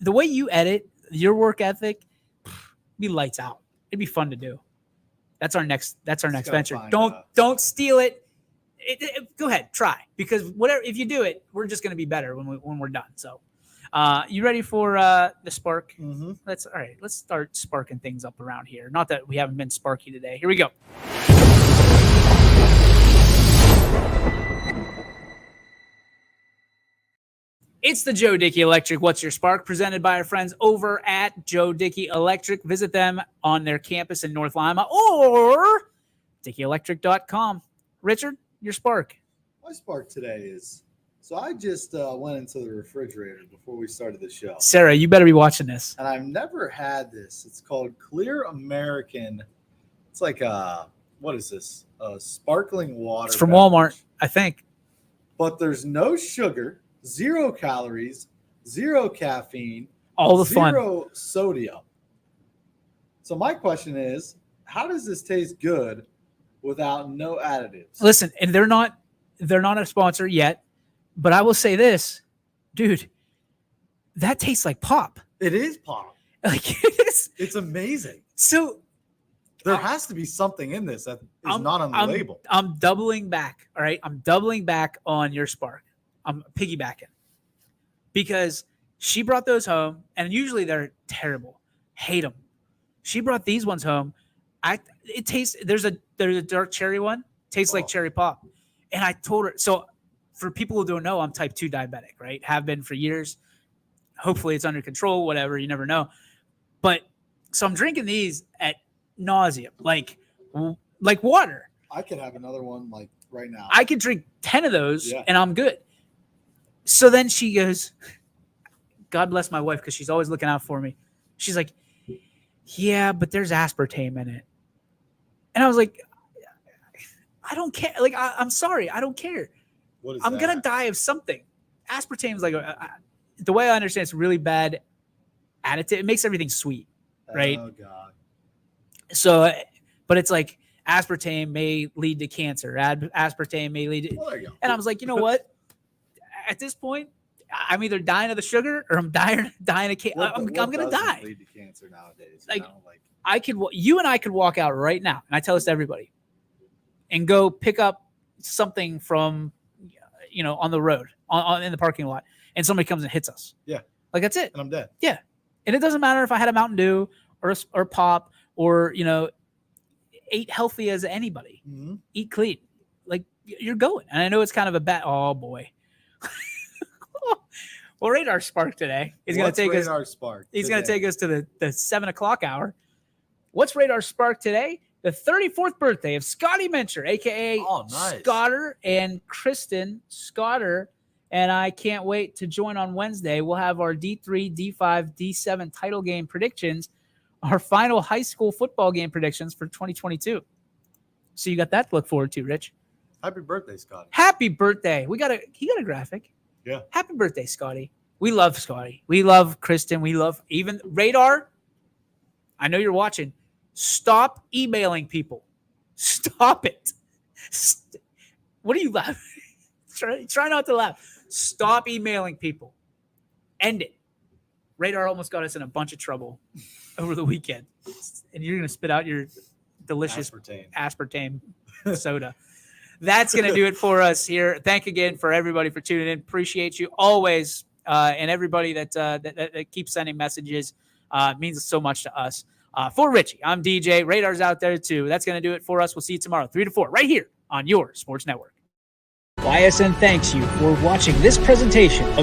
the way you edit, your work ethic, be lights out. It'd be fun to do. That's our next venture. Don't steal it. Go ahead, try, because whatever, if you do it, we're just going to be better when we're done. So, you ready for the spark? Mm-hmm. Let's start sparking things up around here. Not that we haven't been sparky today. Here we go. It's the Joe Dickey Electric What's Your Spark, presented by our friends over at Joe Dickey Electric. Visit them on their campus in North Lima or DickeyElectric.com. Richard, your spark. My spark today is, so I just went into the refrigerator before we started the show. Sarah, you better be watching this. And I've never had this. It's called Clear American. It's like what is this? Sparkling water. It's from beverage. Walmart, I think. But there's no sugar, 0 calories, 0 caffeine, all the fun, 0 sodium. So my question is, how does this taste good without no additives? Listen, and they're not a sponsor yet, but I will say this, dude, that tastes like pop. It is pop. Like it's amazing. So there has to be something in this that is not on the label. I'm doubling back. All right. I'm doubling back on your spark. I'm piggybacking because she brought those home, and usually they're terrible. Hate them. She brought these ones home. It tastes. There's a dark cherry one. Tastes like cherry pop. And I told her. So for people who don't know, I'm type 2 diabetic. Right. Have been for years. Hopefully it's under control. Whatever. You never know. But so I'm drinking these at nauseum, like water. I could have another one like right now. I could drink 10 of those and I'm good. So then she goes, God bless my wife, because she's always looking out for me. She's like, yeah, but there's aspartame in it. And I was like, I don't care. Like, I'm sorry. I don't care. What is I'm going to die of something. Aspartame is like, the way I understand it's really bad additive. It makes everything sweet, right? Oh, God. So, but it's like aspartame may lead to cancer. Aspartame may lead to, and I was like, you know what? At this point, I'm either dying of the sugar or I'm dying of cancer. I'm gonna die. Lead to cancer nowadays. You and I could walk out right now, and I tell this to everybody, and go pick up something from, on the road, in the parking lot, and somebody comes and hits us. Yeah, like that's it. And I'm dead. Yeah, and it doesn't matter if I had a Mountain Dew or pop or ate healthy as anybody. Mm-hmm. Eat clean, like you're going. And I know it's kind of a bet. Oh boy. Well, Radar Spark today is going to take us. He's going to take us to the 7:00 hour. What's Radar Spark today? The 34th birthday of Scotty Mincher, aka nice. Scotter, and Kristen Scotter And I can't wait to join on Wednesday. We'll have our D3, D5, D7 title game predictions, our final high school football game predictions for 2022. So you got that to look forward to, Rich. Happy birthday, Scotty. Happy birthday. He got a graphic. Yeah. Happy birthday, Scotty. We love Scotty. We love Kristen. We love even Radar. I know you're watching. Stop emailing people. Stop it. What are you laughing? Try not to laugh. Stop emailing people. End it. Radar almost got us in a bunch of trouble over the weekend. And you're going to spit out your delicious aspartame soda. That's going to do it for us here. Thank again for everybody for tuning in. Appreciate you always. And everybody that keeps sending messages means so much to us. For Richie, I'm DJ. Radar's out there too. That's going to do it for us. We'll see you tomorrow, 3 to 4, right here on your Sports Network. YSN thanks you for watching this presentation of